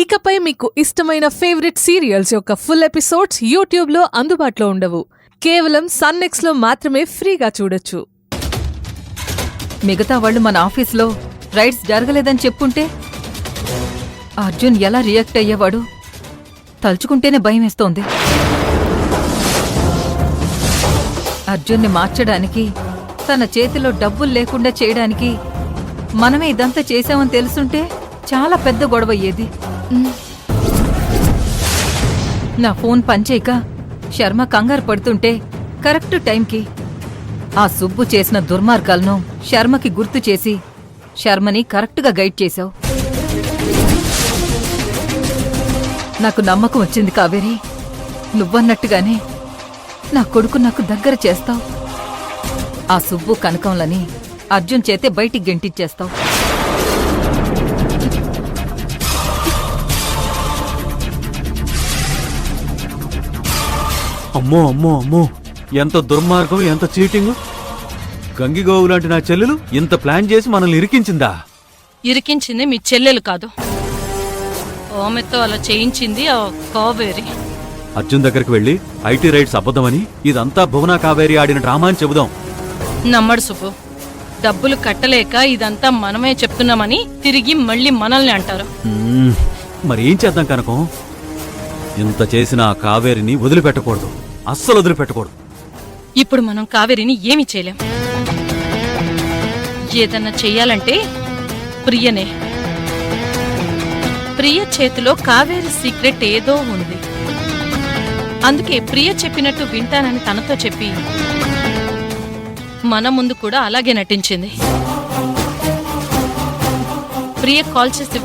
ఇకపై మీకు ఇష్టమైన ఫేవరెట్ సీరియల్స్ యొక్క ఫుల్ ఎపిసోడ్స్ యూట్యూబ్లో అందుబాటులో ఉండవు. కేవలం సన్నెక్స్లో మాత్రమే ఫ్రీగా చూడొచ్చు. మిగతా వాళ్ళు మన ఆఫీస్లో రైడ్స్ జరగలేదని చెప్పుంటే అర్జున్ ఎలా రియాక్ట్ అయ్యేవాడు? తలుచుకుంటేనే భయమేస్తోంది. అర్జున్ని మార్చడానికి, తన చేతిలో డబ్బులు లేకుండా చేయడానికి మనమే ఇదంతా చేశామని తెలుసుంటే చాలా పెద్ద గొడవ అయ్యేది. నా ఫోన్ పనిచేయక శర్మ కంగారు పడుతుంటే కరెక్ట్ టైంకి ఆ సుబ్బు చేసిన దుర్మార్గాలను శర్మకి గుర్తు చేసి శర్మని కరెక్ట్గా గైడ్ చేశావు. నాకు నమ్మకం వచ్చింది కావేరి. నువ్వన్నట్టుగానే నా కొడుకు నాకు దగ్గర చేస్తావు. ఆ సుబ్బు కనకంలని అర్జున్ చేతే బయటికి గెంటిచ్చేస్తావు. అమ్మో అమ్మో అమ్మో, ఎంత దుర్మార్గం, ఎంత చీటింగు! గంగిగోవు లాంటి నా చెల్లెలు ఇంత ప్లాన్ చేసి మనల్ని ఇరికించిందా? ఇరికించింది మీ చెల్లెలు కాదు, ఆమెతో అలా చేయించింది ఆ కావేరి. అర్జున్ దగ్గరికి వెళ్ళి ఐటీ రైట్స్ అబద్ధమని, ఇదంతా భువనా కావేరి ఆడిన డ్రామా అని చెబుదాం. నమ్మడు సుబ్బు. డబ్బులు కట్టలేక ఇదంతా మనమే చెప్తున్నామని తిరిగి మళ్ళీ మనల్ని అంటారు. మరేం చేద్దాం కనకం? ఇంత చేసిన ఆ కావేరిని వదిలిపెట్టకూడదు, అస్సలు వదిలిపెట్టకూడదు. ఇప్పుడు మనం కావేరిని ఏమి చేయలేం. ఏదన్నా చెయ్యాలంటే ప్రియనే. ప్రియ చేతిలో కావేరి సీక్రెట్ ఏదో ఉంది. అందుకే ప్రియ చెప్పినట్టు వింటానని తనతో చెప్పి మన ముందు కూడా అలాగే నటించింది. ప్రియ కాల్ చేసి